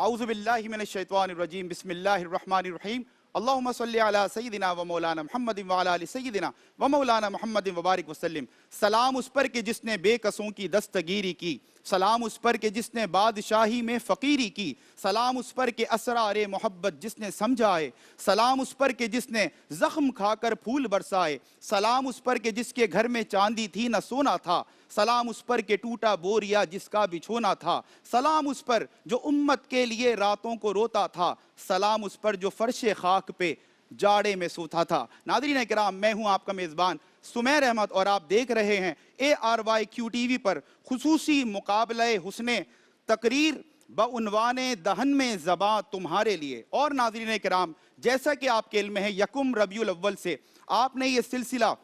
औज़ु बिल्लाहि मिनश शैतानिर रजीम, बिस्मिल्लाहिर रहमानिर रहीम, अल्लाहुम्मा सल्लि अला सय्यिदिना व मौलाना मुहम्मदिन व अला आलि सय्यिदिना व मौलाना मुहम्मदिन व बारिक वसल्लिम। सलाम उस पर के जिसने बेकसों की दस्तगीरी की, सलाम उस पर के जिसने बादशाही में फ़कीरी की, सलाम उस पर के असरारे मोहब्बत जिसने समझाए, सलाम उस पर के जिसने ज़ख्म खाकर फूल बरसाए, सलाम उस पर के जिसके घर में चांदी थी न सोना था, सलाम उस पर के टूटा बोरिया जिसका बिछोना था, सलाम उस पर जो उम्मत के लिए रातों को रोता था, सलाम उस पर जो फर्शे खाक पे जाड़े में सोता था। नाज़रीन किराम, मैं हूं आपका मेज़बान सुमैर अहमद और आप देख रहे हैं ARYQ TV पर खुसूसी मुकाबले हुस्ने तकरीर बउनवाने दहन में ज़बां तुम्हारे लिए। और नाज़रीन किराम, जैसा कि आपके इल्म है, यकुम रबीउल अव्वल से आपने ये सिलसिला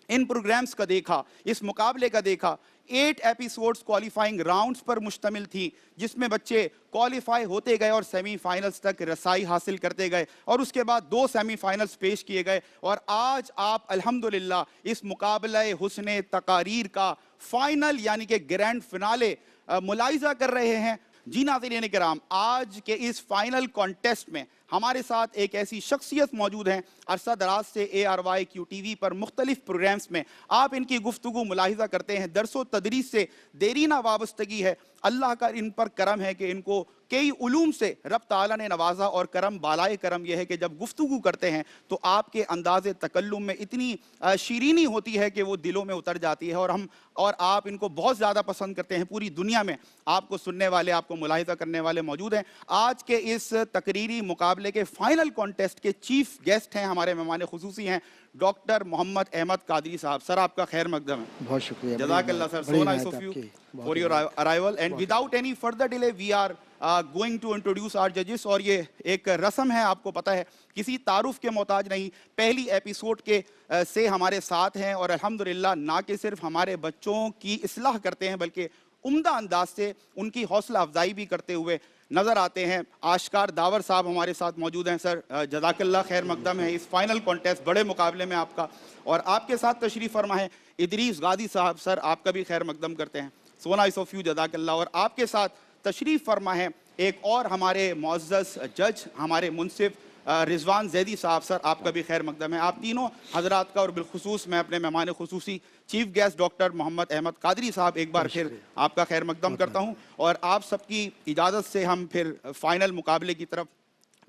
इन प्रोग्राम्स का देखा, इस मुकाबले का देखा। 8 एपिसोड्स क्वालिफाइंग राउंड्स पर मुश्तमिल थी, जिसमें बच्चे क्वालिफाई होते गए और सेमीफाइनल्स तक रसाई हासिल करते गए और उसके बाद 2 सेमीफाइनल्स पेश किए गए। और आज आप अल्हम्दुलिल्लाह इस मुकाबले हुस्ने तकारीर का फाइनल यानी कि ग्रैंड फिनाले मुलाहिजा कर रहे हैं। जी नाज़रीन किराम, आज के इस फाइनल कॉन्टेस्ट में हमारे साथ एक ऐसी शख्सियत मौजूद हैं, अरसा दराज से ARYQ TV पर मुख्तलिफ प्रोग्राम्स में आप इनकी गुफ्तगू मुलाहिजा करते हैं। दरसो तदरीस से देरीना वाबस्तगी है। अल्लाह का इन पर करम है कि इनको कई उलूम से रब ताला ने नवाजा और करम बालाए करम यह है कि जब गुफ्तगू करते हैं तो आपके अंदाज़े तकल्लुम में इतनी शीरीनी होती है कि वो दिलों में उतर जाती है और आप इनको बहुत ज़्यादा पसंद करते हैं। पूरी दुनिया में आपको सुनने वाले, आपको मुलाहिजा करने वाले मौजूद हैं। आज के इस तकरीरी मुकाबले के फाइनल कॉन्टेस्ट के चीफ गेस्ट हैं, हमारे मेहमान खुसूसी हैं डॉक्टर मोहम्मद अहमद कादरी साहब। सर, आपका खैर मकदम है। बहुत शुक्रिया, जज़ाकल्लाह sir, so nice of you for your arrival and without any further delay we are going to introduce our जजेस। और ये एक रस्म है, आपको पता है, किसी तारुफ के मोहताज नहीं। पहली एपिसोड के से हमारे साथ हैं और अल्हम्दुलिल्लाह ना कि सिर्फ हमारे बच्चों की इस्लाह करते हैं बल्कि उम्दा अंदाज से उनकी हौसला अफजाई भी करते हुए नज़र आते हैं। आशकार दावर साहब हमारे साथ मौजूद हैं। सर, जज़ाकल्लाह खैर मकदम है इस फाइनल कॉन्टेस्ट बड़े मुकाबले में आपका। और आपके साथ तशरीफ़ फरमा है इदरीस गादी साहब। सर, आपका भी खैर मकदम करते हैं। सो नाइस ऑफ यू, जज़ाकल्लाह। और आपके साथ तशरीफ़ फरमा है एक और हमारे मुअज़्ज़ज़ जज, हमारे मुंसिफ रिजवान जैदी साहब। सर, आपका भी खैर मकदम है। आप तीनों हजरात का और बिलखुसूस मैं अपने मेहमान खुसूसी chief guest doctor Mohammad Ahmad Qadri Sahab एक बार फिर आपका खैर मकदम करता हूं। और आप सबकी इजाज़त से हम फिर फाइनल मुकाबले की तरफ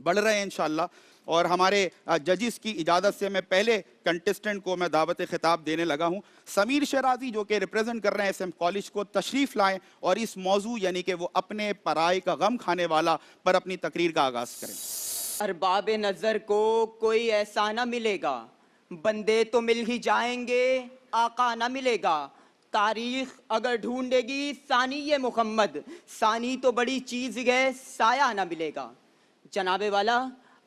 बढ़ रहे हैं इंशाअल्लाह। और हमारे जजिस की इजाज़त से मैं पहले कंटेस्टेंट को मैं दावत खिताब देने लगा हूँ। समीर शराजी जो कि रिप्रेजेंट कर रहे हैं SM कॉलेज को, तशरीफ़ लाएँ और इस मौजू यानी कि वो अपने पराए का गम खाने वाला पर अपनी तकरीर का आगाज़ करें। अरबाब नज़र को कोई ऐसा ना मिलेगा, बंदे तो मिल ही जाएंगे, आका ना मिलेगा। तारीख अगर ढूंढेगी सानी ये मुहम्मद, सानी तो बड़ी चीज़ है, साया ना मिलेगा। जनाबे वाला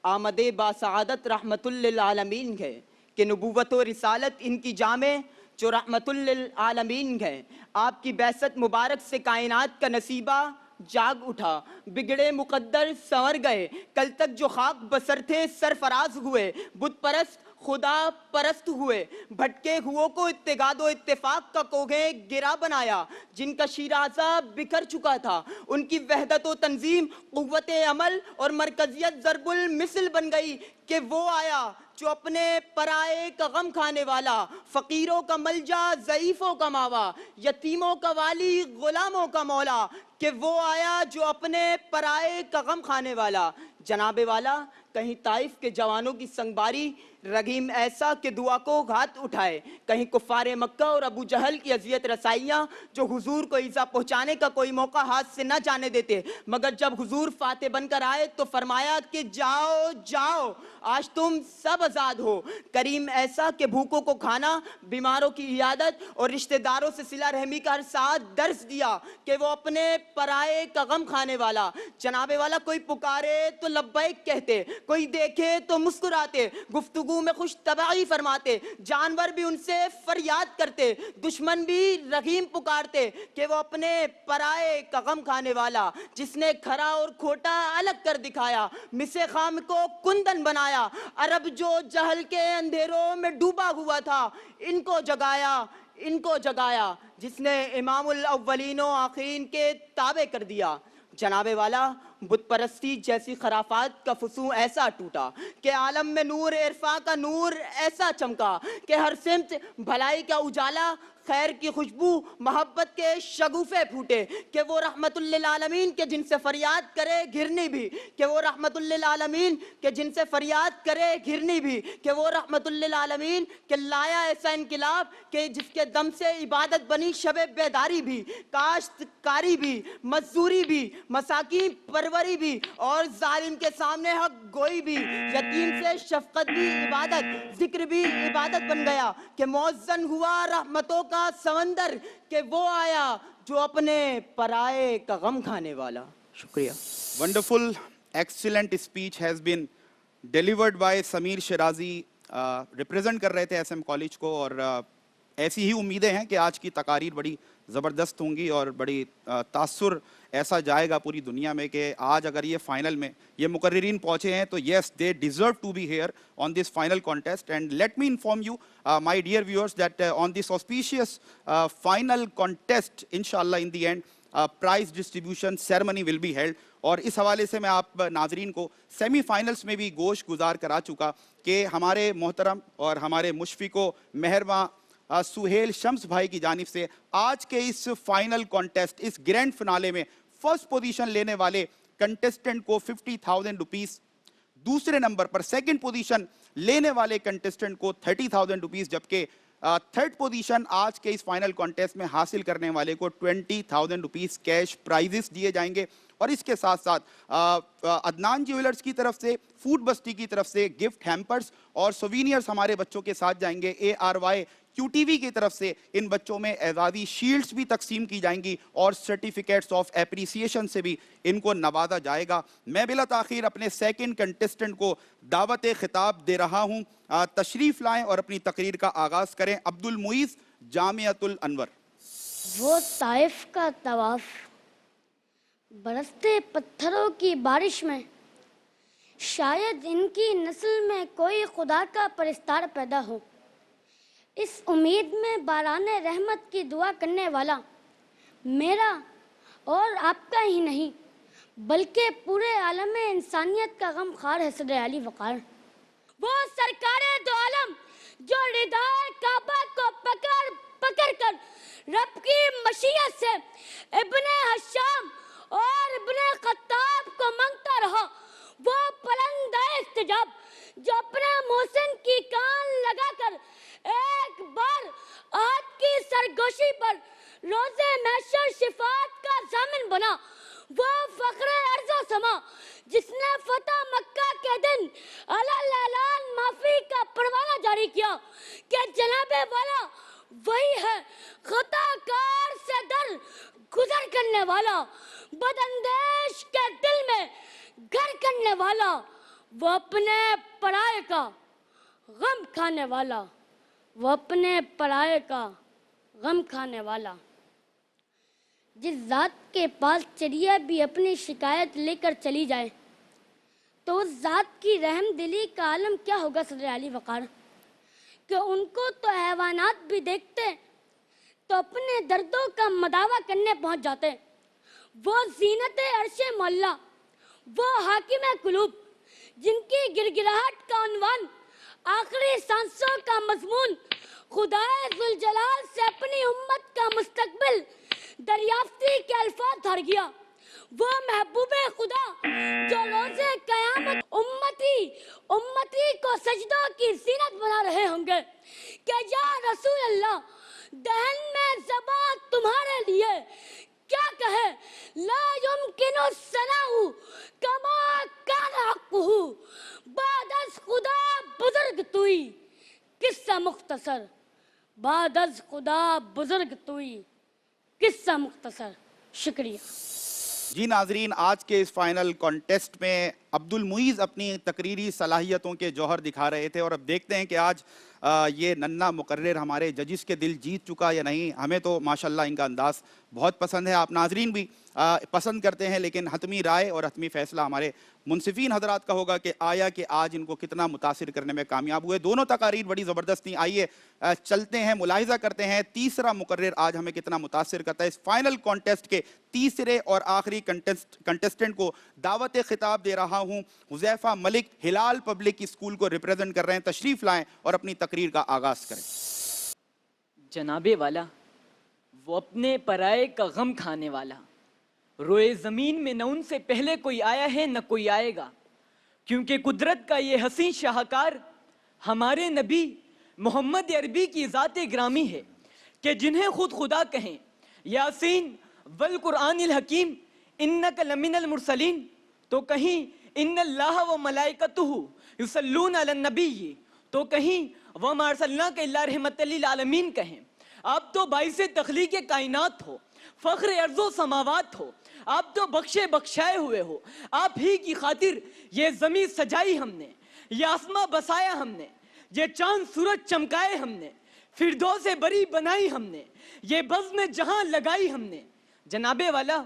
आमदे बासआदत रहमतुल लिल आलमीन है कि नबूवत और रिसालत इनकी जामे जो रहमतुल लिल आलमीन है। आपकी बैसत मुबारक से कायनात का नसीबा जाग उठा, बिगड़े मुकद्दर संवर गए। कल तक जो खाक बसर थे सरफराज हुए, बुत परस्त खुदा परस्त हुए। भटके हुओं को इत्तेगादो इत्तेफाक का कोगे गिरा बनाया। जिनका शीराजा बिखर चुका था, उनकी वहदत व तंजीम, कुव्वत अमल और मरकजियत ज़रबुल मिसल बन गई कि वो आया जो अपने पराए का गम खाने वाला, फ़कीरों का मलजा, ज़ईफ़ों का मावा, यतीमों का वाली, गुलामों का मौला, कि वो आया जो अपने पराए का गम खाने वाला। जनाबे वाला कहीं ताइफ के जवानों की संगबारी रगीम ऐसा कि दुआ को घात उठाए, कहीं कुफारे मक्का और अबू जहल की अजियत रसाइयाँ जो हुजूर को ईज़ा पहुँचाने का कोई मौका हाथ से न जाने देते। मगर जब हुजूर फाते बनकर आए तो फरमाया कि जाओ जाओ, आज तुम सब आज़ाद हो। करीम ऐसा कि भूखों को खाना, बीमारों की इयादत और रिश्तेदारों से सिला रहमी का हर साथ दर्स दिया कि वो अपने पराए का गम खाने वाला। जनाबे वाला कोई पुकारे तो लब्बैक कहते, कोई देखे तो मुस्कुराते, गुफ्तगू में खुश तबाही फरमाते। जानवर भी उनसे फरियाद करते, दुश्मन भी रहीम पुकारते कि वो अपने पराए का गम खाने वाला, जिसने खरा और खोटा अलग कर दिखाया, मिसे खाम को कुंदन बनाया। अरब जो जहल के अंधेरों में डूबा हुआ था, इनको जगाया, इनको जगाया, जिसने इमामुल अव्वलीन व आखिरीन के ताबे कर दिया। जनाबे वाला बुत परस्ती जैसी खराफात का फुसू ऐसा टूटा कि आलम में नूर इरफा का नूर ऐसा चमका कि हर सिमत भलाई का उजाला, खैर की खुशबू, मोहब्बत के शगुफे फूटे कि वो रहमतुल्लिल आलमीन के जिनसे फरियाद करे घिरनी भी, कि वो रहमतुल्लिल आलमीन के जिनसे फरियाद करे घिरनी भी, कि वो रहमतुल्लिल आलमीन के लाया ऐसा इनकलाब कि जिसके दम से इबादत बनी शबे बेदारी भी, काश्तकारी भी, मजदूरी भी, मसाकीन परवरी भी और जालिम के सामने हक गोई भी, यतीम से शफकत भी इबादत, जिक्र भी इबादत बन गया कि मौज़न हुआ रहमतों का समंदर कि वो आया जो अपने पराये का गम खाने वाला। शुक्रिया। Wonderful, excellent speech has been delivered by Sameer Shirazi, represent कर रहे थे एसएम कॉलेज को, और ऐसी ही उम्मीदें हैं कि आज की तकारीर बड़ी ज़बरदस्त होंगी और बड़ी तासुर ऐसा जाएगा पूरी दुनिया में कि आज अगर ये फाइनल में ये मुकर्रिरीन पहुंचे हैं तो yes they deserve to be here on this final contest. And let me inform you my dear viewers that on this auspicious final contest इंशाल्लाह in the end prize distribution ceremony will be held. और इस हवाले से मैं आप नाजरीन को semifinals में भी गोश गुजार करा चुका कि हमारे मोहतरम और हमारे मुशफिको मेहरबान सुहेल शम्स भाई की जानिब से आज के इस फाइनल कॉन्टेस्ट, इस ग्रैंड फिनाले में फर्स्ट पोजीशन लेने वाले कंटेस्टेंट को 50,000 रुपीस, दूसरे नंबर पर सेकंड पोजीशन लेने वाले कंटेस्टेंट को 30,000 रुपीस, जबकि थर्ड पोजीशन आज के इस फाइनल कॉन्टेस्ट में हासिल करने वाले को 20,000 रुपीस कैश प्राइजेस दिए जाएंगे. और इसके साथ साथ अदनान ज्वेलर्स की तरफ से, फूड बस्ती की तरफ से गिफ्ट हैम्पर्स और सोवीनियर्स हमारे बच्चों के साथ जाएंगे. ARY QTV की तरफ से इन बच्चों में एजाज़ी शील्ड्स भी तकसीम की जाएंगी और सर्टिफिकेट्स ऑफ एप्रिसिएशन से भी इनको नवाजा जाएगा. मैं बिला ताखीर अपने सेकंड कंटेस्टेंट को दावत खिताब दे रहा हूं. तशरीफ लाएं और अपनी तकरीर का आगाज करें. अब्दुल मुईज़, जामियातुल अनवर. वो ताइफ का तवाफ, बरसते पत्थरों की बारिश में, शायद इनकी नस्ल में कोई खुदा का परिस्तार पैदा हो. इस उम्मीद में बाराने रहमत की दुआ करने वाला मेरा और आपका ही नहीं बल्कि पूरे आलम इंसानियत का गम खार है सदर अली वक़ार. वो सरकारे दो आलम जो रिदाए काबा को पकड़ कर रब की मशीयत से इब्ने हशाम और इब्ने खत्ताब को मांगता रहा. वो पलंदा इस्तिजाब जो अपने मोहसिन की कान लगाकर एक बार आहद की सरगोशी पर रोज़े महशर शिफात का ज़ामिन बना. वो फ़ख्रे अर्ज़ो समा जिसने फतह मक्का के दिन अलल ऐलान माफ़ी का परवाना जारी किया कि जनाबे वाला वही है खताकार से दर गुजर करने वाला, बदअंदेश के दिल में घर करने वाला, वो अपने पराये का गम खाने वाला, वो अपने पराये का गम खाने वाला. जिस ज़ात के पास चिड़िया भी अपनी शिकायत लेकर चली जाए तो उस ज़ात की रहम दिली का आलम क्या होगा सदर अली वक़ार, कि उनको तो हैवानात भी देखते तो अपने दर्दों का मदावा करने पहुंच जाते. वो ज़ीनत अर्शे मोहल्ला, वो हाकिम कुलूब जिनकी गिरगिराहट का उन्वान, आखिरी सांसों का मजमून, खुदाए जुल जलाल से अपनी उम्मत का मुस्तकबिल दरियाफ्ती के अल्फाज धर गया. वो महबूबे खुदा जो रोज़े क़यामत उम्मती को सजदों की ज़ीनत बना रहे होंगे कि या रसूल अल्लाह दहन में ज़बान तुम्हारे लिए क्या कहे, ला युमकिनु सनाउ कमा कान हक़्क़ुहु, बादस खुदा बुजुर्ग तुई किस्सा मुख्तसर, बादस खुदा बुजुर्ग तुई किस्सा मुख्तसर. शुक्रिया. जी नाजरीन, आज के इस फाइनल कॉन्टेस्ट में अब्दुल मुईज़ अपनी तकरीरी सलाहियतों के जौहर दिखा रहे थे और अब देखते हैं कि आज ये नन्ना मुकर्रर हमारे जजिस के दिल जीत चुका या नहीं. हमें तो माशाल्लाह इनका अंदाज़ बहुत पसंद है. आप नाजरीन भी पसंद करते हैं, लेकिन हतमी राय और हतमी फैसला हमारे मुनसिफीन हजरात का होगा कि आया कि आज इनको कितना मुतासिर करने में कामयाब हुए। दोनों तकारीर बड़ी ज़बरदस्त थी। आइए चलते हैं, मुलाहिजा करते हैं तीसरा मुकर्रिर आज हमें कितना मुतासिर करता है। इस फाइनल कॉन्टेस्ट के तीसरे और आखिरी कंटेस्टेंट को दावत खिताब दे रहा हूँ। हुज़ैफा मलिक हिलाल पब्लिक स्कूल को रिप्रेजेंट कर रहे हैं, तशरीफ लाएं और अपनी तकरीर का आगाज करें। जनाबे वाला, वो अपने पराये का गम खाने वाला, रोए ज़मीन में न उनसे पहले कोई आया है न कोई आएगा, क्योंकि कुदरत का ये हसीन शाहकार हमारे नबी मोहम्मद अरबी की ज़ात ग्रामी है कि जिन्हें खुद खुदा कहें। यासीन वल कुरानिल हकीम इन्नक लमिनल मुरसलीन, तो कहीं इन्नल्लाह व मलाइकतुहु युसल्लून अलन नबी, तो कहीं व मा अरसलनाका इल्ला रहमतल लिल आलमीन कहें। आप तो बाइसे तख्लीक़े कायनात हो, फ़ख्र अर्ज़ो समावात हो, आप तो बख्शे बख्शाए हुए हो। आप ही की खातिर ये ज़मीन सजाई हमने, ये आसमां बसाया हमने, ये चांद सूरज चमकाए हमने, फिरदौस से बरी बनाई हमने, ये बज़्म जहां लगाई हमने। जनाबे वाला,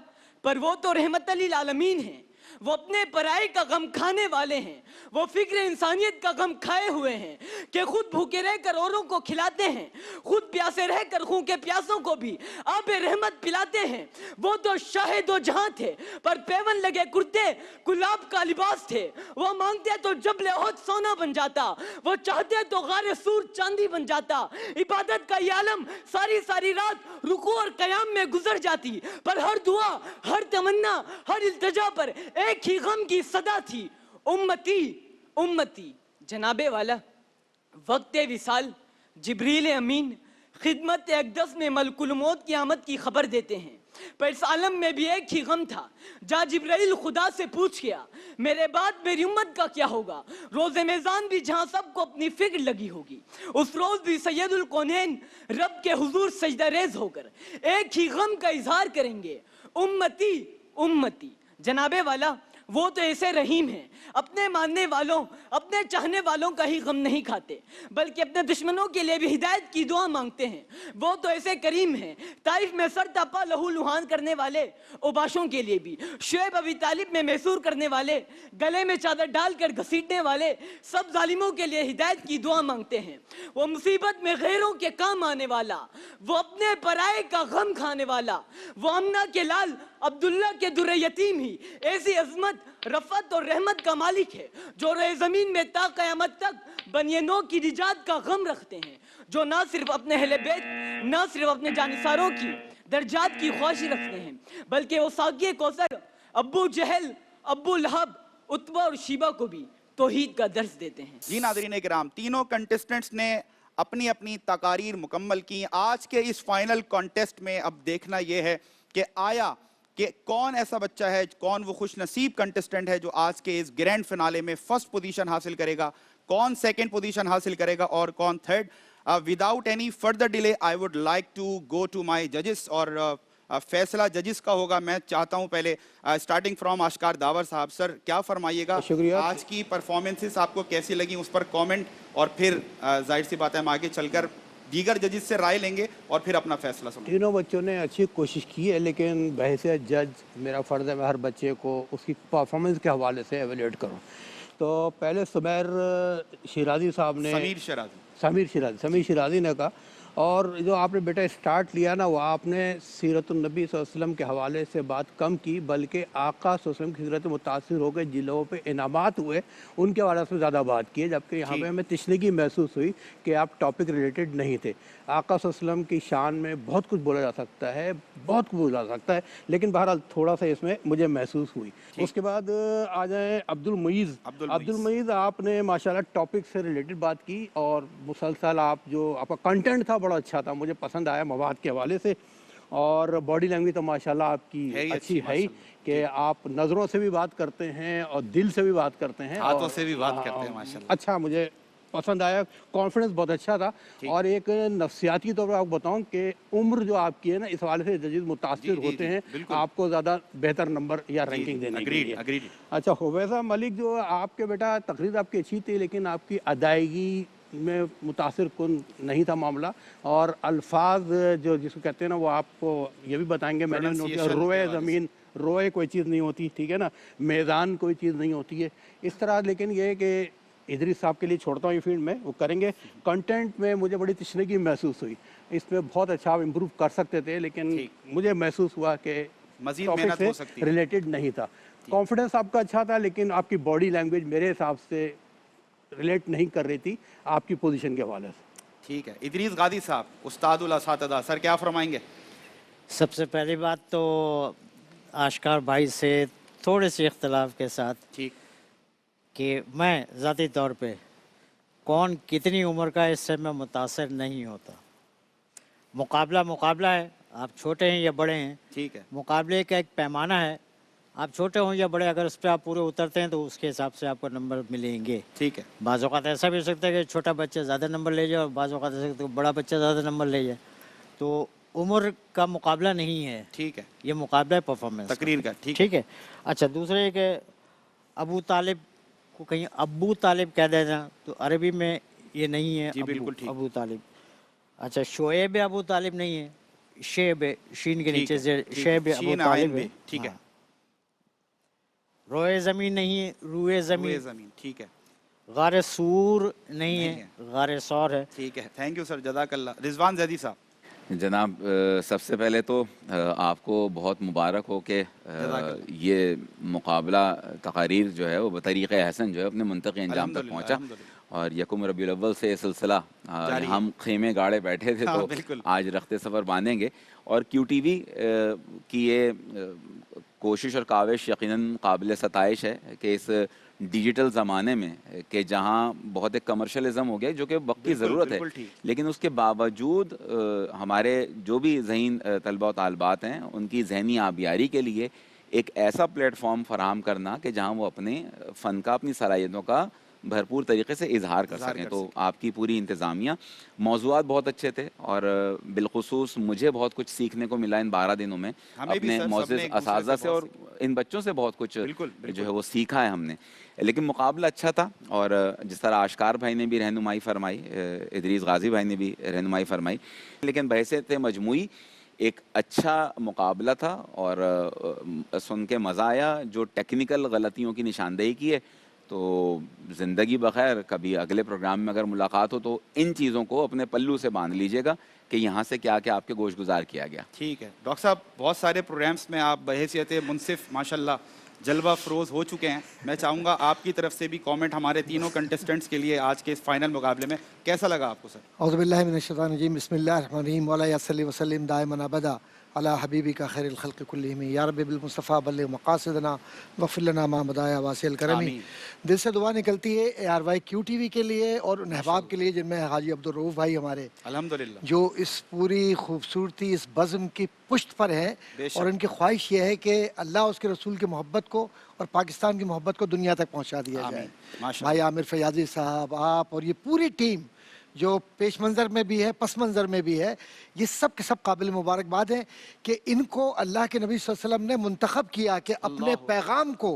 पर वो तो रहमतल लिल आलमीन है, वो अपने पराये का गम खाने वाले हैं, वो फिक्र इंसानियत का गम खाए हुए हैं कि खुद भूखे रहकर औरों को खिलाते हैं, खुद प्यासे रहकर खून के प्यासों को भी आब रहमत पिलाते हैं। वो तो शाहे दो जहां थे, पर पेवन लगे कुर्ते गुलाब का लिबास थे। वो मांगते तो जबले ओहद सोना बन जाता, वो चाहते तो गारे सूर चांदी बन जाता। इबादत का ये आलम सारी सारी रात रुकू और कयाम में गुजर जाती, पर हर दुआ हर तमन्ना हर इल्तिजा पर एक ही गम की सदा थी, उम्मती उम्मती। जनाबे वाला, वक्त विसाल जिब्रील अमीन खिदमत अक़दस में मलकुल मौत की आमद की खबर देते हैं, पर इस आलम में भी एक ही गम था। जा जिब्राइल खुदा से पूछ गया, मेरे बाद मेरी उम्मत का क्या होगा। रोज़े मेज़ान भी जहां सबको अपनी फिक्र लगी होगी, उस रोज़ भी सैयदुल कौनैन रब के हुजूर सजदा रेज होकर एक ही गम का इजहार करेंगे, उम्मती उम्मती। जनाबे वाला, वो तो ऐसे रहीम हैं, अपने मानने वालों अपने चाहने वालों का ही गम नहीं खाते, बल्कि अपने दुश्मनों के लिए भी हिदायत की दुआ मांगते हैं। वो तो ऐसे करीम हैं, ताइफ में सर तपा लहू लुहान करने वाले उबाशों के लिए भी, शुएब अबी तालिब में मैसूर करने वाले, गले में चादर डालकर घसीटने वाले सब जालिमों के लिए हिदायत की दुआ मांगते हैं। वो मुसीबत में गैरों के काम आने वाला, वो अपने पराये का गम खाने वाला, वो अमना के लाल अब्दुल्ला के दुर्र यतीम ही ऐसी अजमत रफ़त और रहमत का मालिक है, जो रहे ज़मीन में ता क़यामत तक बनियानों की निजात का गम रखते हैं, जो ना सिर्फ अपने अहले बैत ना सिर्फ अपने जानिसारों की दर्जात की ख्वाहिश रखते हैं, बल्कि वो साक़ी कौसर अब्बू जहल अब्बू लहब उत्बा और शीबा को भी तौहीद का दर्स देते हैं। जी नाज़रीन किराम, तीनों कंटेस्टेंट्स ने अपनी अपनी तकारीर मुकम्मल की। आज के इस फाइनल कॉन्टेस्ट में अब देखना यह है कि आया कि कौन ऐसा बच्चा है, कौन वो खुश नसीब कंटेस्टेंट है जो आज के इस ग्रैंड फिनाले में फर्स्ट पोजीशन हासिल करेगा, कौन सेकंड पोजीशन हासिल करेगा और कौन third. Without any further delay I would like to go to my जजेस, और फैसला जजेस का होगा। मैं चाहता हूं पहले स्टार्टिंग फ्रॉम आश्कार दावर साहब, सर क्या फरमाइएगा, शुक्रिया। आज की परफॉर्मेंसेस आपको कैसी लगी उस पर कमेंट, और फिर जाहिर सी बात है हम आगे चलकर दीगर जजेस से राय लेंगे और फिर अपना फैसला सुनेंगे। तीनों बच्चों ने अच्छी कोशिश की है, लेकिन बहैसियत जज मेरा फ़र्ज़ है मैं हर बच्चे को उसकी परफॉर्मेंस के हवाले से एवेल्यूएट करूं। तो पहले सुमैर शिराजी साहब ने समीर शिराजी ने कहा, और जो आपने बेटा स्टार्ट लिया ना, वो आपने सीरतुन नबी सल्लल्लाहु अलैहि वसल्लम के हवाले से बात कम की, बल्कि आका सल्लल्लाहु अलैहि वसल्लम की सीरत मुतासिर होकर जिन लोगों पे इनामात हुए उनके हवाले से ज़्यादा बात की है, जबकि यहाँ पे हमें तशनीगी महसूस हुई कि आप टॉपिक रिलेटेड नहीं थे। आका सल्लल्लाहु अलैहि वसल्लम की शान में बहुत कुछ बोला जा सकता है, बहुत कुछ बोला जा सकता है, लेकिन बहरहाल थोड़ा सा इसमें मुझे महसूस हुई। उसके बाद आ जाए अब्दुल मुईज़, आपने माशाल्लाह टॉपिक से रिलेटेड बात की, और मुसलसल आप जो आपका कंटेंट था बड़ा अच्छा था, मुझे पसंद आया मवाद के हवाले से, और बॉडी लैंग्वेज तो माशाल्लाह आपकी अच्छी है ही कि आप नज़रों से भी बात करते हैं और दिल से भी बात करते हैं, हाथों से भी बात करते हैं माशाल्लाह। अच्छा, मुझे पसंद आया, कॉन्फिडेंस बहुत अच्छा था। और एक नफ्सियाती तौर पर आपको बताऊं कि उम्र जो आपकी है ना, इस हवाले से जजेस मुतासिर होते हैं आपको ज़्यादा बेहतर नंबर या रैंकिंग देने के लिए। अच्छा, हुवैसा मलिक, जो आपके बेटा तकरीर आपकी अच्छी थी, लेकिन आपकी अदायगी में मुतासिर कुन नहीं था मामला, और अल्फाज जो जिसको कहते हैं ना, वो आपको ये भी बताएंगे। मैंने नोट किया, रोए ज़मीन, रोए कोई चीज़ नहीं होती, ठीक है ना, मैदान कोई चीज़ नहीं होती है इस तरह। लेकिन ये है कि इदरीस साहब के लिए छोड़ता हूँ ये फील्ड में, वो करेंगे। कंटेंट में मुझे बड़ी तशनीगी महसूस हुई, इसमें बहुत अच्छा आप इम्प्रूव कर सकते थे, लेकिन मुझे महसूस हुआ कि मज़ीद मेहनत हो सकती है, रिलेटेड नहीं था। कॉन्फिडेंस आपका अच्छा था, लेकिन आपकी बॉडी लैंग्वेज मेरे हिसाब से रिलेट नहीं कर रही थी आपकी पोजीशन के हवाले से। ठीक है, इदरीस गाजी साहब, उस्तादुल असातिज़ा, सर क्या फरमाएंगे? सबसे पहली बात तो आशकार भाई से थोड़े से इख्तलाफ के साथ, ठीक, कि मैं ज़ाती तौर पे कौन कितनी उम्र का है इससे मैं मुतासर नहीं होता। मुकाबला है, आप छोटे हैं या बड़े हैं, ठीक है, मुकाबले का एक पैमाना है, आप छोटे हों या बड़े, अगर उस पर आप पूरे उतरते हैं तो उसके हिसाब से आपको नंबर मिलेंगे। ठीक है, बाज़ औक़ात ऐसा भी हो सकता है कि छोटा बच्चा ज़्यादा नंबर ले जाए और बाज़ औक़ात ऐसा सकता है कि बड़ा बच्चा ज़्यादा नंबर ले जाए। तो उम्र का मुकाबला नहीं है, ठीक है, ये मुकाबला है परफॉर्मेंस तकरीर का। ठीक है। अच्छा, दूसरे है कि अबू तालिब को कहीं अब्बू तालिब कह देना तो अरबी में ये नहीं है। जी, बिल्कुल ठीक। अबू तालिब। अच्छा, शोएब अबू तालिब नहीं है, शेब शीन के नीचे से शेब अबू तालिब है। ठीक है, रोए ज़मीन नहीं है, रूए ज़मीन। ज़मीन, ठीक है, गारे सूर नहीं है, गारे सौर है। ठीक है, थैंक यू सर, जज़ाकल्लाह। रिजवान जैदी साहब। जनाब, सबसे पहले तो आपको बहुत मुबारक हो कि ये मुकाबला तकारीर जो है वो बतरीक़ हसन जो है अपने मुंतक़ी अंजाम तक पहुँचा, और यकुम रबीउल अव्वल से ये सिलसिला हम खेमे गाड़े बैठे थे तो आज रखते सफ़र बांधेंगे। और QTV की ये कोशिश और काविश यकीनन काबिल सताइश है कि इस डिजिटल ज़माने में कि जहाँ बहुत एक कमर्शलिज़म हो गया, जो कि वक्त की ज़रूरत है, लेकिन उसके बावजूद हमारे जो भी ज़हीन तलबा व तालिबात हैं उनकी ज़हनी आबियारी के लिए एक ऐसा प्लेटफॉर्म फराहम करना कि जहाँ वो अपने फ़न का, अपनी सलाहियतों का भरपूर तरीके से इजहार कर सकें। तो आपकी पूरी इंतज़ामिया, मौज़ूआत बहुत अच्छे थे, और बिलखुसूस मुझे बहुत कुछ सीखने को मिला इन 12 दिनों में अपने मौज़ूद असातिज़ा से, और इन बच्चों से बहुत कुछ जो है वो सीखा है हमने। लेकिन मुकाबला अच्छा था, और जिस तरह आशकार भाई ने भी रहनुमाई फरमाई, इदरीस गाजी भाई ने भी रहनुमाई फरमाई, लेकिन बहसियत मजमूई एक अच्छा मुकाबला था, और सुन के मज़ा आया। जो टेक्निकल गलतियों की निशानदेही की है, तो ज़िंदगी बखैर, कभी अगले प्रोग्राम में अगर मुलाकात हो तो इन चीज़ों को अपने पल्लू से बांध लीजिएगा कि यहाँ से क्या क्या आपके गोश गुजार किया गया। ठीक है डॉक्टर साहब, बहुत सारे प्रोग्राम्स में आप बहैसियत मुनसिफ माशाल्लाह जलवा फरोज़ हो चुके हैं। मैं चाहूँगा आपकी तरफ से भी कमेंट हमारे तीनों कंटेस्टेंट्स के लिए आज के इस फाइनल मुकाबले में कैसा लगा आपको सर? औज़ु बिल्लाहि मिनश शैतानिर रजीम, बिस्मिल्लाहिर रहमानिर रहीम, वला सल्ली व सल्लिम दाइमन अबदा अला हबीबी का खैरुल खल्क़ि कुल्लिहिम, या रब्बी बिल मुस्तफ़ा बल्लिग़ मक़ासिदना वग़फ़िर लना मा मदाया वासिल करमी। दिल से दुआ निकलती है ARY QTV के लिए और उन अहबाब के लिए जिनमें हाजी अब्दुल रऊफ़ भाई हमारे अल्हम्दुलिल्लाह, जो इस पूरी खूबसूरती, इस बज़्म की पुष्ट पर है, और उनकी ख्वाहिश ये है कि अल्लाह उसके रसूल की मोहब्बत को और पाकिस्तान की मोहब्बत को दुनिया तक पहुँचा दिया जाए। भाई आमिर फयाज़ी साहब, आप और ये पूरी टीम जो पेश मंज़र में भी है, पस मंज़र में भी है, ये सब के सब काबिल मुबारकबाद हैं कि इनको अल्लाह के नबी सल्लल्लाहु अलैहि वसल्लम ने मुंतखब किया कि अपने पैगाम को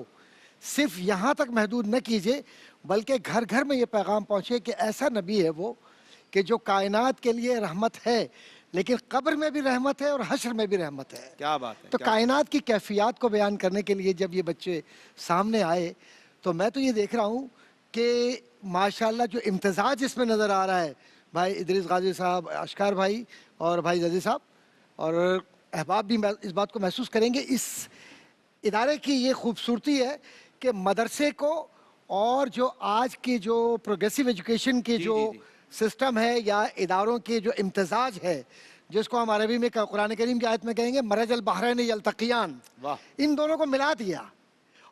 सिर्फ यहाँ तक महदूद न कीजिए, बल्कि घर घर में ये पैगाम पहुँचे कि ऐसा नबी है वो कि जो कायनात के लिए रहमत है, लेकिन कब्र में भी रहमत है और हश्र में भी रहमत है। क्या बात है। तो कायनात की कैफियत को बयान करने के लिए जब ये बच्चे सामने आए, तो मैं तो ये देख रहा हूँ कि माशाल्लाह जो इम्तिज़ाज इसमें नज़र आ रहा है, भाई इदरीस गाजी साहब, आशकार भाई और भाई जजी साहब और अहबाब भी इस बात को महसूस करेंगे। इस इदारे की ये खूबसूरती है कि मदरसे को और जो आज की जो प्रोग्रेसिव एजुकेशन के जो सिस्टम है या इदारों के जो इम्तिज़ाज है, जिसको हम अरबी में कुरान करीम की आयत में कहेंगे मरजल बहरैन यल्तक़ियान, इन दोनों को मिला दिया,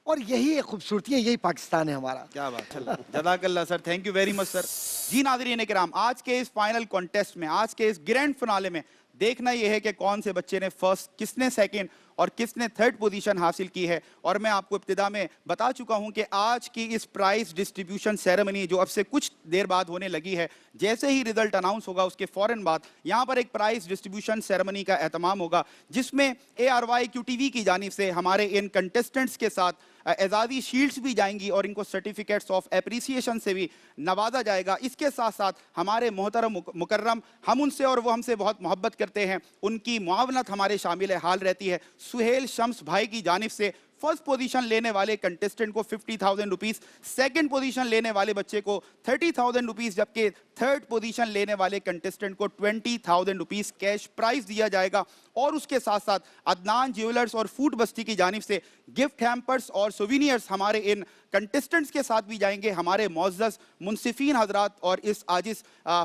और यही एक खूबसूरती है, यही पाकिस्तान है हमारा। क्या बात है, जज़ाकल्लाह sir, thank you very much sir. जी नाज़रीन किराम, आज के इस फाइनल कॉन्टेस्ट में, आज के इस ग्रैंड फिनाले में देखना यह है कि कौन से बच्चे ने फर्स्ट, किसने सेकंड और किसने थर्ड पोजीशन हासिल की है। और मैं आपको इब्तिदा में बता चुका हूं कि आज की इस प्राइज डिस्ट्रीब्यूशन सेरेमनी जो अब से कुछ देर बाद होने लगी है, जैसे ही रिजल्ट अनाउंस होगा उसके फ़ौरन बाद यहाँ पर एक प्राइज डिस्ट्रीब्यूशन सेरेमनी का एहतमाम होगा, जिसमें ARY QTV की जानिब से हमारे इन कंटेस्टेंट्स के साथ एजाज़ी शील्ड्स भी जाएंगी और इनको सर्टिफिकेट्स ऑफ एप्रिसिएशन से भी नवाजा जाएगा। इसके साथ साथ हमारे मोहतरम मुकर्रम, हम उनसे और वो हमसे बहुत मोहब्बत करते हैं, उनकी मुआवनत हमारे शामिल हाल रहती है। सुहेल शम्स भाई की जानिब से फर्स्ट पोजीशन लेने वाले कंटेस्टेंट को 50,000 रुपीस, सेकंड पोजीशन लेने वाले बच्चे को 30,000 रुपीस, जबकि थर्ड पोजीशन लेने वाले कंटेस्टेंट को 20,000 रुपीस कैश प्राइज दिया जाएगा। और उसके साथ साथ अदनान ज्वेलर्स और फूड बस्ती की जानिब से गिफ्ट हैम्पर्स और सोविनियर्स हमारे इन कंटेस्टेंट्स के साथ भी जाएंगे। हमारे मुअज़्ज़ज़ मुनसिफीन हजरात और इस आजिज़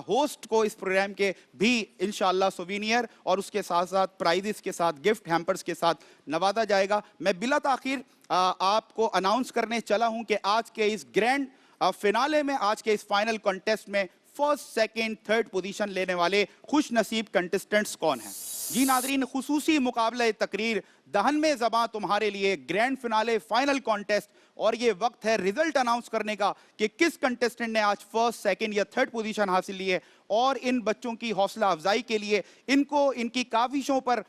होस्ट को इस प्रोग्राम के भी इंशाअल्लाह सोविनियर और उसके साथ साथ प्राइजेस के साथ गिफ्ट हैम्पर्स के साथ नवाजा जाएगा। मैं बिला ताखीर आपको अनाउंस करने चला हूं कि आज के इस ग्रैंड फिनाले में, आज के इस फाइनल कॉन्टेस्ट में फर्स्ट, सेकंड, थर्ड पोजीशन लेने वाले खुश नसीब कंटेस्टेंट्स कौन हैं। जी नाजरीन, खुसूसी मुकाबला तकरीर दहन में ज़बां तुम्हारे लिए ग्रैंड फिनाले फाइनल कॉन्टेस्ट, और ये वक्त है रिजल्ट अनाउंस करने का कि किस कंटेस्टेंट ने आज फर्स्ट, सेकंड या थर्ड पोजीशन हासिल की है। और इन बच्चों की हौसला अफजाई के लिए, इनको इनकी काविशों पर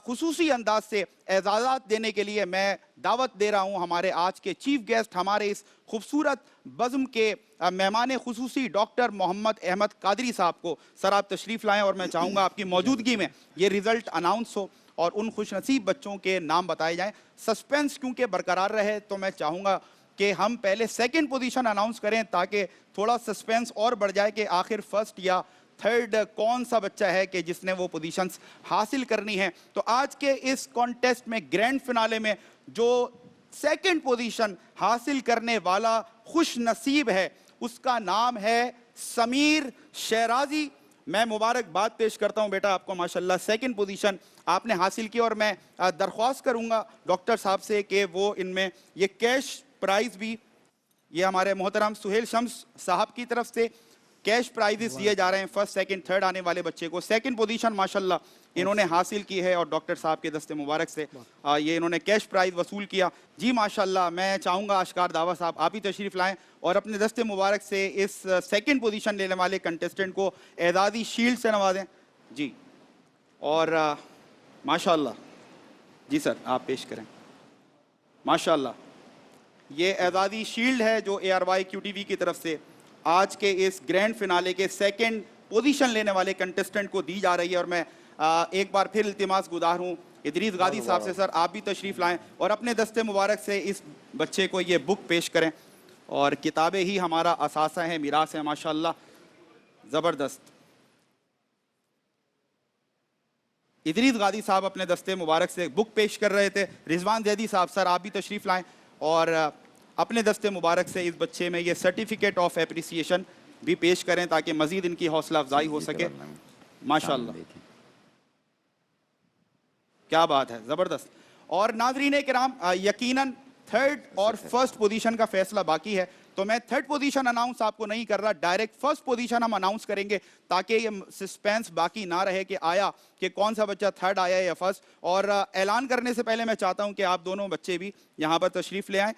खुसूसी अंदाज से एजाज़ात देने के लिए मैं दावत दे रहा हूँ हमारे आज के चीफ गेस्ट, हमारे इस खूबसूरत बज़्म के मेहमान खुसूसी डॉक्टर मोहम्मद अहमद कादरी साहब को। सर आप तशरीफ़ लाएँ और मैं चाहूँगा आपकी मौजूदगी में ये रिज़ल्ट अनाउंस हो और उन खुशनसीब बच्चों के नाम बताए जाएं। सस्पेंस क्योंकि बरकरार रहे तो मैं चाहूँगा कि हम पहले सेकंड पोजीशन अनाउंस करें ताकि थोड़ा सस्पेंस और बढ़ जाए कि आखिर फर्स्ट या थर्ड कौन सा बच्चा है कि जिसने वो पोजीशंस हासिल करनी है। तो आज के इस कॉन्टेस्ट में ग्रैंड फिनाले में जो सेकंड पोजीशन हासिल करने वाला खुश नसीब है उसका नाम है समीर शेराजी। मैं मुबारकबाद पेश करता हूं बेटा आपको, माशाल्लाह सेकंड पोजीशन आपने हासिल की। और मैं दरख्वास्त करूंगा डॉक्टर साहब से कि वो इनमें ये कैश प्राइज भी, ये हमारे मोहतरम सुहेल शम्स साहब की तरफ से कैश प्राइजेस दिए जा रहे हैं फर्स्ट, सेकंड, थर्ड आने वाले बच्चे को। सेकंड पोजीशन माशाल्लाह इन्होंने हासिल की है और डॉक्टर साहब के दस्ते मुबारक से ये इन्होंने कैश प्राइज वसूल किया। जी माशाल्लाह, मैं चाहूँगा आशकार दावा साहब आप ही तशरीफ़ लाएं और अपने दस्ते मुबारक से इस सेकंड पोजीशन लेने वाले कंटेस्टेंट को एजाज़ी शील्ड से नवाजें। जी, और माशाल्लाह, जी सर आप पेश करें। माशाल्लाह, ये एजाज़ी शील्ड है जो ARY QTV की तरफ से आज के इस ग्रैंड फिनाले के सेकंड पोजीशन लेने वाले कंटेस्टेंट को दी जा रही है। और मैं एक बार फिर इल्तिमास गुजार हूँ इदरीस गादी साहब से, सर आप भी तशरीफ़ लाएं और अपने दस्ते मुबारक से इस बच्चे को ये बुक पेश करें। और किताबें ही हमारा असासा है, मीरास है, माशाल्लाह ज़बरदस्त। इदरीस गादी साहब अपने दस्ते मुबारक से बुक पेश कर रहे थे। रिजवान जैदी साहब सर आप भी तशरीफ़ लाएं और अपने दस्ते मुबारक से इस बच्चे में ये सर्टिफिकेट ऑफ एप्रिसिएशन भी पेश करें ताकि मज़ीद इनकी हौसला अफजाई हो सके। माशाल्लाह, क्या बात है, ज़बरदस्त। और नाज़रीन किराम, यकीनन थर्ड और फर्स्ट पोजीशन का फैसला बाकी है, तो मैं थर्ड पोजीशन अनाउंस आपको नहीं कर रहा, डायरेक्ट फर्स्ट पोजीशन हम अनाउंस करेंगे ताकि ये सस्पेंस बाकी ना रहे कि आया कि कौन सा बच्चा थर्ड आया या फर्स्ट। और ऐलान करने से पहले मैं चाहता हूं कि आप दोनों बच्चे भी यहाँ पर तशरीफ़ ले आएँ।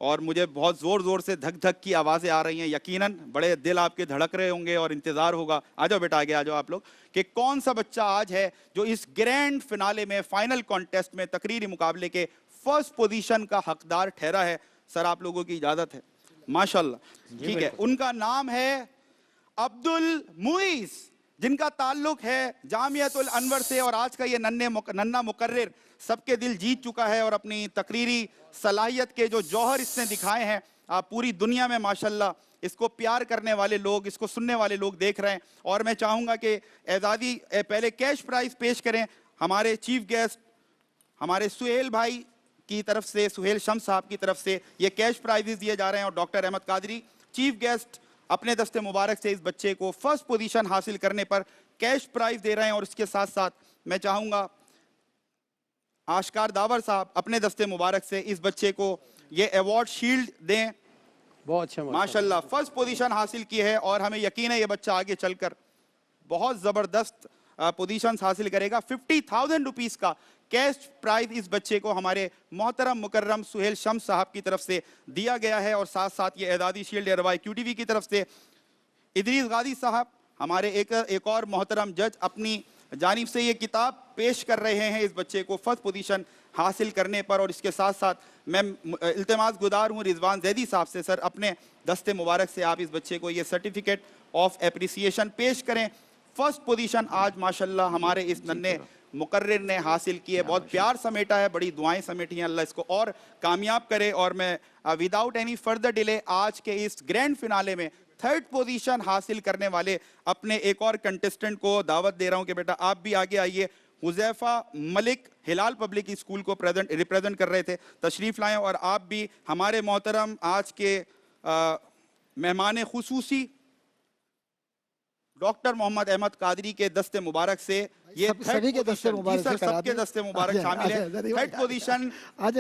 और मुझे बहुत ज़ोर ज़ोर से धक धक की आवाज़ें आ रही हैं, यकीनन बड़े दिल आपके धड़क रहे होंगे और इंतज़ार होगा। आ जाओ बेटा, आगे आ जाओ आप लोग, कि कौन सा बच्चा आज है जो इस ग्रैंड फिनाले में फाइनल कॉन्टेस्ट में तकरीरी मुकाबले के फर्स्ट पोजीशन का हकदार ठहरा है। सर आप लोगों की इजाज़त है। माशाल्लाह, ठीक है। उनका नाम है अब्दुल मुईस, जिनका ताल्लुक है जामियातुल अनवर से और आज का ये नन्ना मुकर्रिर सबके दिल जीत चुका है और अपनी तकरीरी सलाहियत के जो जौहर इसने दिखाए हैं पूरी दुनिया में माशाल्लाह इसको प्यार करने वाले लोग, इसको सुनने वाले लोग देख रहे हैं। और मैं चाहूँगा कि एजाज़ी पहले कैश प्राइज पेश करें हमारे चीफ गेस्ट, हमारे सुहेल भाई की तरफ से, सुहेल शम्स साहब की तरफ से ये कैश प्राइजेस दिए जा रहे हैं और doctor Ahmed Qadri chief guest अपने दस्ते मुबारक से इस बच्चे को फर्स्ट पोजीशन हासिल करने पर कैश प्राइज दे रहे हैं। और इसके साथ साथ मैं चाहूँगा आशकार दावर साहब अपने दस्ते मुबारक से इस बच्चे को ये अवार्ड शील्ड दें। बहुत अच्छा, माशाल्लाह फर्स्ट पोजीशन हासिल की है और हमें यकीन है ये बच्चा आगे चलकर बहुत ज़बरदस्त पोजीशंस हासिल करेगा। 50,000 रुपीज़ का कैश प्राइज इस बच्चे को हमारे मोहतरम मुकर्रम सुहेल शम्स साहब की तरफ से दिया गया है। और साथ साथ ये एजाज़ी शील्ड ARY QTV की तरफ से इदरीस गादी साहब हमारे एक और मोहतरम जज अपनी जानिब से ये किताब पेश कर रहे हैं इस बच्चे को फर्स्ट पोजीशन हासिल करने पर। और इसके साथ साथ मैं इल्तिमास गुजार हूँ रिजवान जैदी साहब से, सर अपने दस्ते मुबारक से आप इस बच्चे को ये सर्टिफिकेट ऑफ एप्रिसिएशन पेश करें। फर्स्ट पोजीशन आज माशाल्लाह हमारे इस नन्हे मुकर्रिर ने हासिल की है। बहुत प्यार समेटा है, बड़ी दुआएं समेटी हैं, अल्लाह इसको और कामयाब करे। और मैं विदाउट एनी फर्दर डिले आज के इस ग्रैंड फिनाले में थर्ड पोजीशन हासिल करने वाले अपने एक और कंटेस्टेंट को दावत दे रहा हूं कि बेटा आप भी आगे आइए। हुजैफा मलिक हिलाल पब्लिक स्कूल को रिप्रेजेंट कर रहे थे, तशरीफ लाएं। और आप भी हमारे मोहतरम आज के मेहमान खुसूसी डॉक्टर मोहम्मद अहमद कादरी के दस्ते मुबारक से ये सभी के दस्ते मुबारक से सबके दस्ते मुबारक शामिल है। थर्ड पोजीशन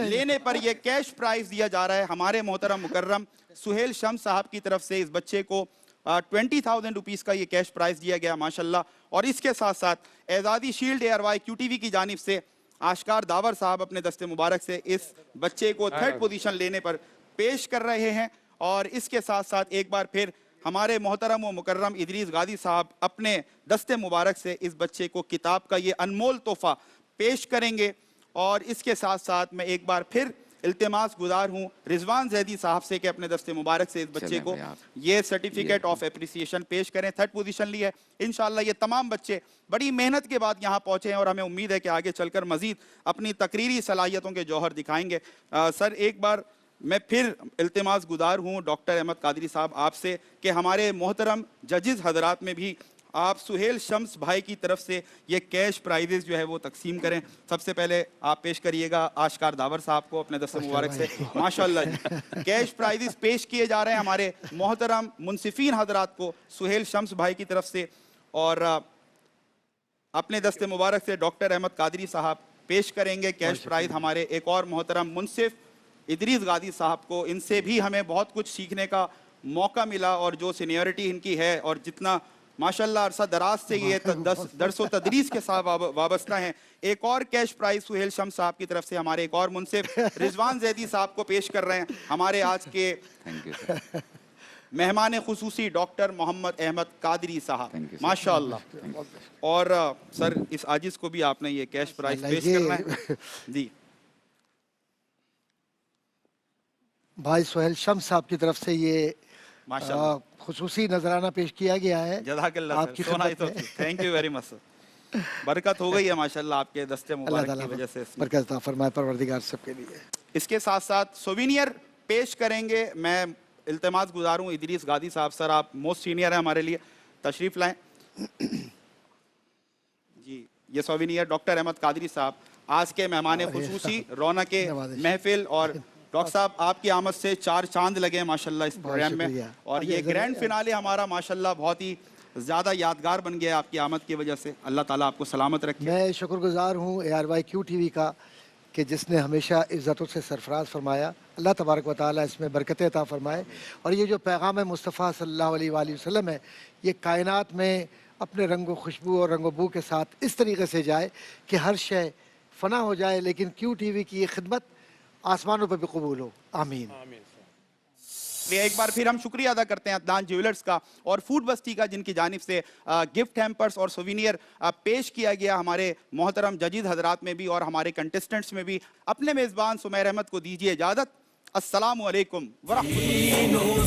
लेने पर ये कैश प्राइज दिया जा रहा है हमारे मोहतरम मुकर्रम सुहेल शम्स साहब की तरफ से। इस बच्चे को 20,000 रुपीस का ये कैश प्राइज दिया गया माशाल्लाह। और इसके साथ साथ एजादी शील्ड ARY QTV की जानिब से आशकार दावर साहब अपने दस्ते मुबारक से इस बच्चे को थर्ड पोजीशन लेने पर पेश कर रहे हैं। और इसके साथ साथ एक बार फिर हमारे मोहतरम व मुकर्रम इदरीस गादी साहब अपने दस्ते मुबारक से इस बच्चे को किताब का ये अनमोल तोहफा पेश करेंगे। और इसके साथ साथ मैं एक बार फिर इल्तिमास गुजार हूँ रिजवान जैदी साहब से कि अपने दस्ते मुबारक से इस बच्चे को ये सर्टिफिकेट ऑफ एप्रिसिएशन पेश करें। थर्ड पोजीशन ली है। इंशाल्लाह ये तमाम बच्चे बड़ी मेहनत के बाद यहाँ पहुँचे हैं और हमें उम्मीद है कि आगे चलकर मजीद अपनी तकरीरी सलाहियतों के जौहर दिखाएंगे। सर एक बार मैं फिर इल्तिमास गुजार हूँ डॉक्टर अहमद कादरी साहब आपसे कि हमारे मोहतरम जजेस हजरात में भी आप सुहेल शम्स भाई की तरफ से ये कैश प्राइजेस जो है वो तकसीम करें। सबसे पहले आप पेश करिएगा आशकार दावर साहब को अपने दस्ते मुबारक से। माशाल्लाह जी कैश प्राइजेस पेश किए जा रहे हैं हमारे मोहतरम मुनसिफीन हजरात को सुहेल शम्स भाई की तरफ से। और अपने दस्ते मुबारक से डॉक्टर अहमद कादरी साहब पेश करेंगे कैश प्राइज हमारे एक और मोहतरम मुनसिफ इदरीस गादी साहब को। इनसे भी हमें बहुत कुछ सीखने का मौका मिला और जो सीनियरिटी इनकी है और जितना माशाल्लाह अरसा दराज से ये दरसो तदरीस के साथ वाबस्ता हैं। एक और कैश प्राइज सुहेल शम्स साहब की तरफ से हमारे एक और मुनसिफ रिजवान जैदी साहब को पेश कर रहे हैं हमारे आज के मेहमान खुसूसी डॉक्टर मोहम्मद अहमद कादरी साहब माशाल्लाह। और सर इस आजिज को भी आपने ये कैश प्राइज पेश करना है जी। भाई सुहेल शम्स साहब की तरफ से ये खुसूसी नजराना पेश किया गया है आपकी खिदमत में। Thank you very much sir. बरकत हो गई है माशाल्लाह आपके दस्ते मुबारक की वजह से। बरकत अता फरमाए परवरदिगार सबके लिए। इसके साथ साथ सोविनियर पेश करेंगे। मैं इल्तिमास गुजार हूँ इदरीस गादी साहब, सर आप मोस्ट सीनियर हैं हमारे लिए, तशरीफ लाएं जी। ये सोविनियर डॉक्टर अहमद कादरी साहब आज के मेहमान खुसूसी रौनक महफिल। और डॉक्टर साहब आपकी आमद से 4 चांद लगे माशाल्लाह इस प्रोग्राम में। और ये ग्रैंड फिनाले हमारा माशाल्लाह बहुत ही ज़्यादा यादगार बन गया आपकी आमद की वजह से। अल्लाह ताला आपको सलामत रखे। मैं शुक्रगुजार हूँ ARY QTV का कि जिसने हमेशा इज़्ज़तों से सरफराज फरमाया। अल्लाह तबारक व तआला इसमें बरकत अता फरमाए। और ये जो पैगाम मुस्तफ़ा सल्लल्लाहु अलैहि वसल्लम है ये कायनात में अपने रंगो खुशबू और रंगो बू के साथ इस तरीके से जाए कि हर शय फ़ना हो जाए लेकिन QTV की ये खिदमत आसमानों पर भी कबूल हो। आमीन। एक बार फिर हम शुक्रिया अदा करते हैं अदनान ज्वेलर्स का और फूड बस्ती का जिनकी जानिब से गिफ्ट हैम्पर्स और सोविनियर पेश किया गया हमारे मोहतरम जजीद हजरात में भी और हमारे कंटेस्टेंट्स में भी। अपने मेज़बान सुमैर अहमद को दीजिए इजाज़त। अस्सलामु अलैकुम व रहमतुल्लाह।